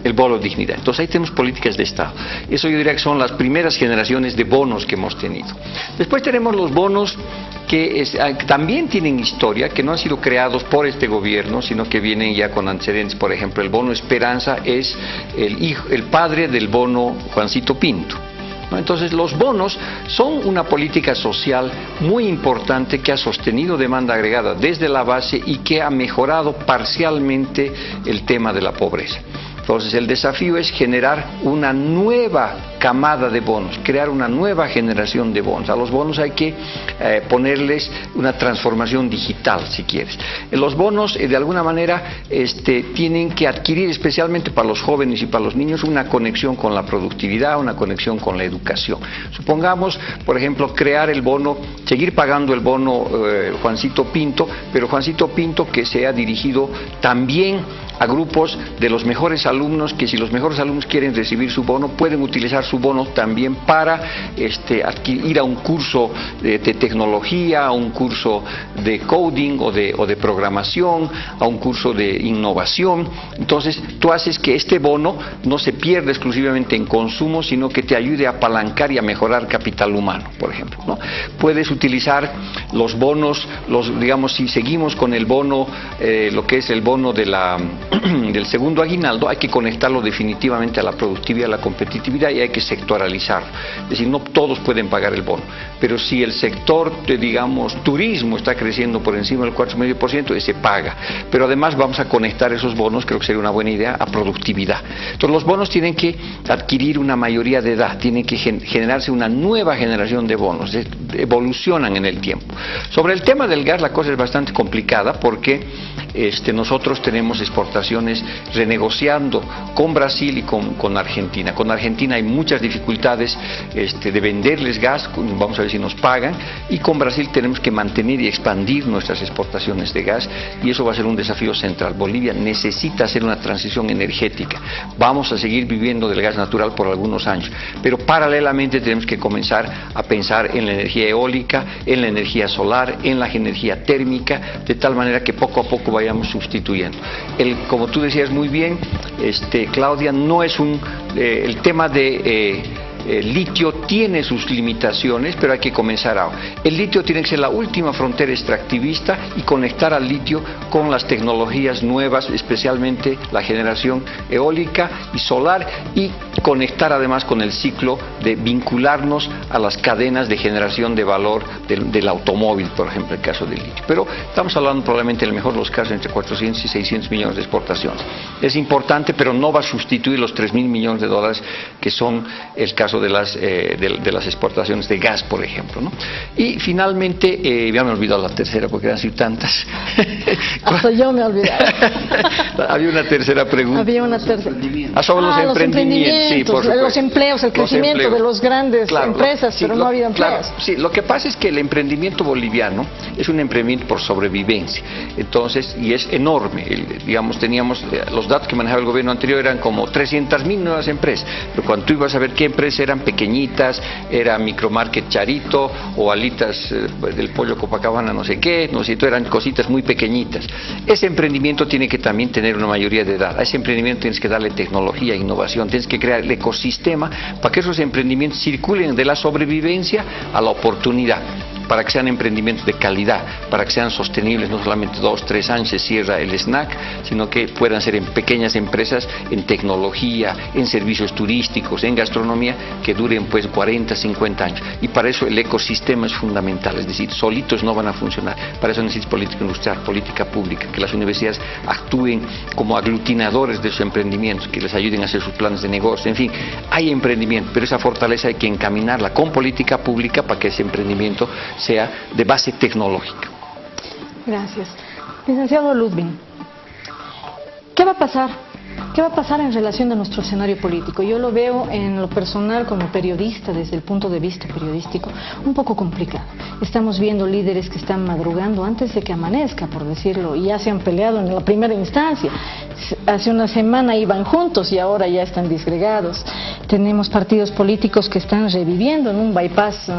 F: El bono dignidad. Entonces ahí tenemos políticas de Estado. Eso yo diría que son las primeras generaciones de bonos que hemos tenido. Después tenemos los bonos que también tienen historia, que no han sido creados por este gobierno, sino que vienen ya con antecedentes. Por ejemplo, el bono Esperanza es el padre del bono Juancito Pinto, ¿no? Entonces los bonos son una política social muy importante que ha sostenido demanda agregada desde la base y que ha mejorado parcialmente el tema de la pobreza. Entonces el desafío es generar una nueva camada de bonos, crear una nueva generación de bonos. A los bonos hay que ponerles una transformación digital, si quieres. Los bonos, de alguna manera, tienen que adquirir, especialmente para los jóvenes y para los niños, una conexión con la productividad, una conexión con la educación. Supongamos, por ejemplo, crear el bono, seguir pagando el bono Juancito Pinto, pero Juancito Pinto que sea dirigido también a grupos de los mejores alumnos, que si los mejores alumnos quieren recibir su bono, pueden utilizar su bono también para ir a un curso de tecnología, a un curso de coding o de programación, a un curso de innovación. Entonces tú haces que este bono no se pierda exclusivamente en consumo, sino que te ayude a apalancar y a mejorar capital humano, por ejemplo, ¿no? Puedes utilizar los bonos, digamos, si seguimos con el bono, lo que es el bono del segundo aguinaldo, hay que conectarlo definitivamente a la productividad, a la competitividad, y hay que sectoralizarlo. Es decir, no todos pueden pagar el bono, pero si el sector digamos, turismo está creciendo por encima del 4,5%, ese paga. Pero además vamos a conectar esos bonos, creo que sería una buena idea, a productividad. Entonces los bonos tienen que adquirir una mayoría de edad, tienen que generarse una nueva generación de bonos, evolucionan en el tiempo. Sobre el tema del gas la cosa es bastante complicada porque nosotros tenemos exportaciones renegociando con Brasil y con Argentina. Con Argentina hay muchas dificultades de venderles gas, vamos a ver si nos pagan, y con Brasil tenemos que mantener y expandir nuestras exportaciones de gas, y eso va a ser un desafío central. Bolivia necesita hacer una transición energética. Vamos a seguir viviendo del gas natural por algunos años, pero paralelamente tenemos que comenzar a pensar en la energía eólica, en la energía solar, en la energía térmica, de tal manera que poco a poco vayamos sustituyendo. Como tú decías muy bien, Claudia, no es el tema de el litio tiene sus limitaciones, pero hay que comenzar ahora. El litio tiene que ser la última frontera extractivista y conectar al litio con las tecnologías nuevas, especialmente la generación eólica y solar, y conectar además con el ciclo de vincularnos a las cadenas de generación de valor del automóvil, por ejemplo, el caso del litio. Pero estamos hablando probablemente en el mejor de los casos entre 400 y 600 millones de exportaciones. Es importante, pero no va a sustituir los 3.000 millones de dólares que son el caso de las exportaciones de gas, por ejemplo, ¿no? Y finalmente, ya me he olvidado la tercera porque han sido tantas.
A: Hasta yo me he olvidado.
F: Había una tercera pregunta.
A: Había una tercera.
F: Sobre los emprendimientos, sí, por supuesto.
A: Los empleos, el crecimiento de las grandes empresas, sí, pero no ha habido empleos.
F: Claro, sí, lo que pasa es que el emprendimiento boliviano es un emprendimiento por sobrevivencia, entonces, y es enorme. Digamos, teníamos los datos que manejaba el gobierno anterior, eran como 300.000 nuevas empresas, pero cuando tú ibas a ver qué empresas eran pequeñitas, era Micromarket Charito o Alitas del Pollo Copacabana no sé qué, eran cositas muy pequeñitas. Ese emprendimiento tiene que también tener una mayoría de edad. A ese emprendimiento tienes que darle tecnología, innovación, tienes que crear el ecosistema para que esos emprendimientos circulen de la sobrevivencia a la oportunidad, para que sean emprendimientos de calidad, para que sean sostenibles, no solamente 2 o 3 años se cierra el snack, sino que puedan ser en pequeñas empresas, en tecnología, en servicios turísticos, en gastronomía, que duren pues 40, 50 años. Y para eso el ecosistema es fundamental, es decir, solitos no van a funcionar. Para eso necesitas política industrial, política pública, que las universidades actúen como aglutinadores de sus emprendimientos, que les ayuden a hacer sus planes de negocio, en fin, hay emprendimiento, pero esa fortaleza hay que encaminarla con política pública para que ese emprendimiento sea de base tecnológica.
A: Gracias. Licenciado Ludwig, ¿qué va a pasar? ¿Qué va a pasar en relación a nuestro escenario político? Yo lo veo en lo personal como periodista, desde el punto de vista periodístico, un poco complicado. Estamos viendo líderes que están madrugando antes de que amanezca, por decirlo, y ya se han peleado en la primera instancia. Hace una semana iban juntos y ahora ya están disgregados. Tenemos partidos políticos que están reviviendo en un bypass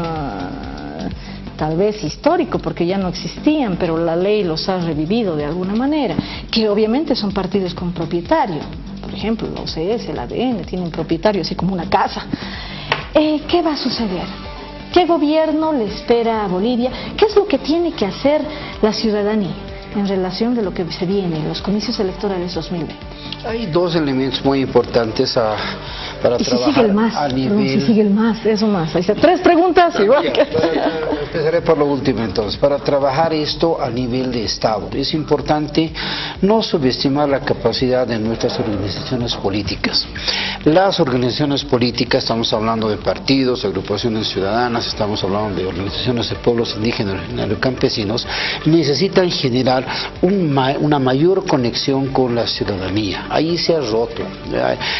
A: tal vez histórico, porque ya no existían, pero la ley los ha revivido de alguna manera, que obviamente son partidos con propietario. Por ejemplo, la OCS, el ADN, tienen propietario así como una casa. ¿Qué va a suceder? ¿Qué gobierno le espera a Bolivia? ¿Qué es lo que tiene que hacer la ciudadanía en relación de lo que se viene en los comicios electorales 2020?
G: Hay dos elementos muy importantes para trabajar a nivel...
A: Si sigue el más, eso más. Ahí está, 3 preguntas igual que...
G: Empezaré por lo último entonces. Para trabajar esto a nivel de Estado, es importante no subestimar la capacidad de nuestras organizaciones políticas. Las organizaciones políticas, estamos hablando de partidos, agrupaciones ciudadanas, estamos hablando de organizaciones de pueblos indígenas y campesinos, necesitan generar una mayor conexión con la ciudadanía. Ahí se ha roto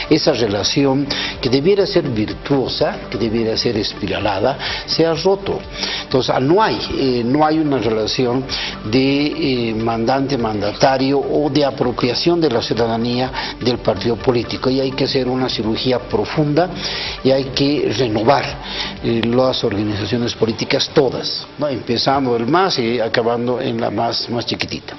G: esa relación que debiera ser virtuosa, que debiera ser espiralada, se ha roto. Entonces no hay una relación de mandante-mandatario o de apropiación de la ciudadanía del partido político, y hay que hacer una cirugía profunda y hay que renovar las organizaciones políticas todas, ¿no? Empezando el MAS y acabando en la más chiquitita.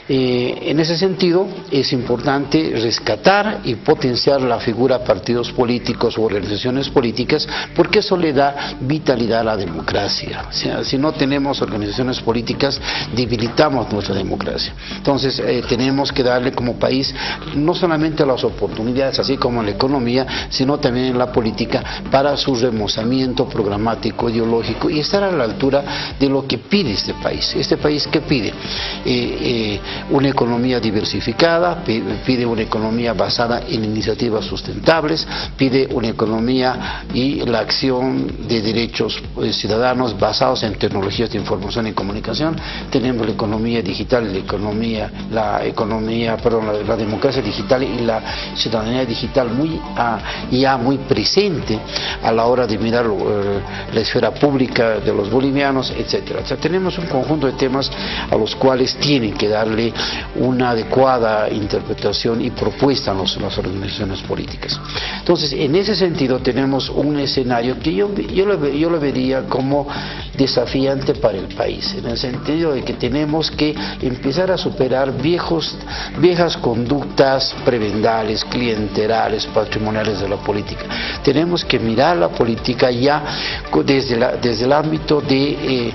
G: En ese sentido es importante rescatar y potenciar la figura partidos políticos o organizaciones políticas, porque eso le da vitalidad a la democracia. O sea, si no tenemos organizaciones políticas, debilitamos nuestra democracia. Entonces tenemos que darle como país no solamente las oportunidades, así como en la economía, sino también en la política, para su remozamiento programático, ideológico, y estar a la altura de lo que pide este país. ¿Este país qué pide? Una economía diversificada, pide una economía basada en iniciativas sustentables, pide una economía y la acción de derechos ciudadanos basados en tecnologías de información y comunicación. Tenemos la economía digital, la democracia digital y la ciudadanía digital muy presente a la hora de mirar la esfera pública de los bolivianos, etcétera. O sea, tenemos un conjunto de temas a los cuales tienen que darle una adecuada interpretación y propuesta en las organizaciones políticas. Entonces, en ese sentido tenemos un escenario que yo lo vería como desafiante para el país, en el sentido de que tenemos que empezar a superar viejas conductas prebendales, clientelales, patrimoniales de la política. Tenemos que mirar la política ya desde el ámbito del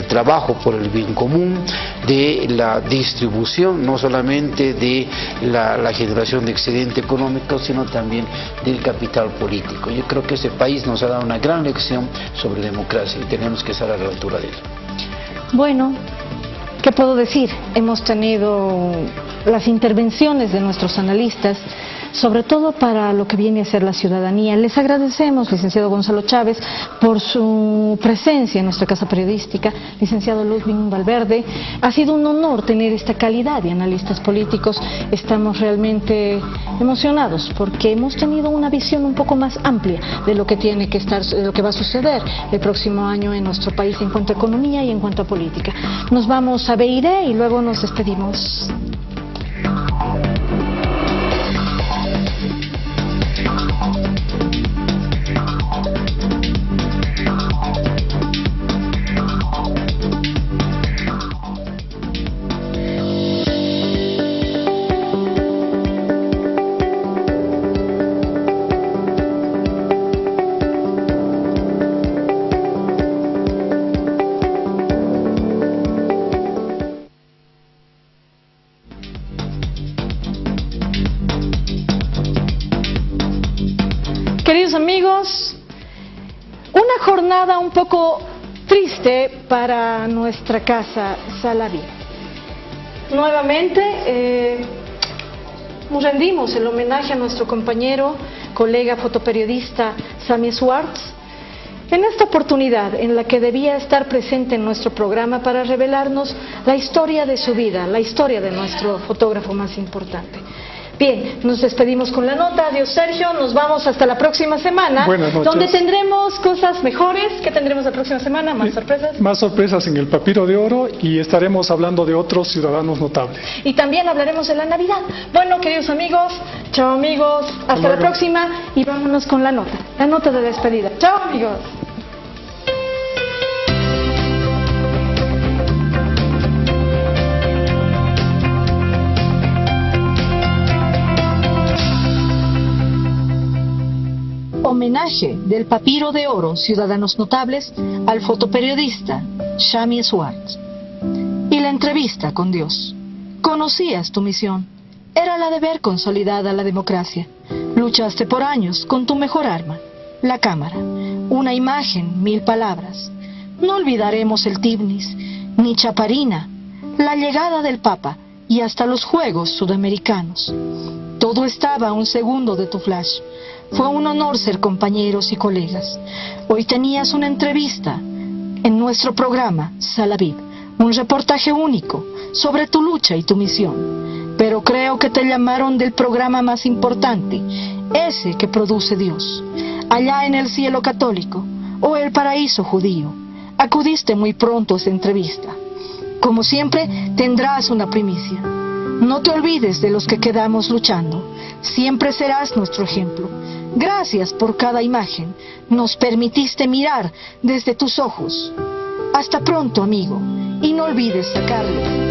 G: trabajo por el bien común, de la distribución, no solamente de la generación de excedente económico, sino también del capital político. Yo creo que este país nos ha dado una gran lección sobre democracia y tenemos que estar a la altura de él.
A: Bueno, ¿qué puedo decir? Hemos tenido las intervenciones de nuestros analistas, sobre todo para lo que viene a ser la ciudadanía. Les agradecemos, licenciado Gonzalo Chávez, por su presencia en nuestra casa periodística. Licenciado Ludwig Valverde, ha sido un honor tener esta calidad de analistas políticos. Estamos realmente emocionados porque hemos tenido una visión un poco más amplia de lo que tiene que estar, de lo que va a suceder el próximo año en nuestro país en cuanto a economía y en cuanto a política. Nos vamos a Beiré y luego nos despedimos. Queridos amigos, una jornada un poco triste para nuestra casa Salaví. Nuevamente nos rendimos el homenaje a nuestro compañero, colega fotoperiodista Sami Schwartz, en esta oportunidad en la que debía estar presente en nuestro programa para revelarnos la historia de su vida, la historia de nuestro fotógrafo más importante. Bien, nos despedimos con la nota. Adiós, Sergio, nos vamos hasta la próxima semana, donde tendremos cosas mejores. ¿Qué tendremos la próxima semana? ¿Más sorpresas?
C: Más sorpresas en el Papiro de Oro, y estaremos hablando de otros ciudadanos notables.
A: Y también hablaremos de la Navidad. Bueno, queridos amigos, chao amigos, hasta la próxima, y vámonos con la nota de despedida. Chao amigos. homenaje del Papiro de Oro Ciudadanos Notables al fotoperiodista Shami Swartz. Y la entrevista con Dios. Conocías tu misión. Era la de ver consolidada la democracia. Luchaste por años con tu mejor arma, la cámara. Una imagen, 1000 palabras. No olvidaremos el Tibnis, ni Chaparina, la llegada del Papa y hasta los Juegos Sudamericanos. Todo estaba a un segundo de tu flash. Fue un honor ser compañeros y colegas. Hoy tenías una entrevista en nuestro programa Salavid, un reportaje único sobre tu lucha y tu misión. Pero creo que te llamaron del programa más importante, ese que produce Dios, allá en el cielo católico o el paraíso judío. Acudiste muy pronto a esa entrevista. Como siempre, tendrás una primicia. No te olvides de los que quedamos luchando. Siempre serás nuestro ejemplo. Gracias por cada imagen. Nos permitiste mirar desde tus ojos. Hasta pronto, amigo. Y no olvides sacarle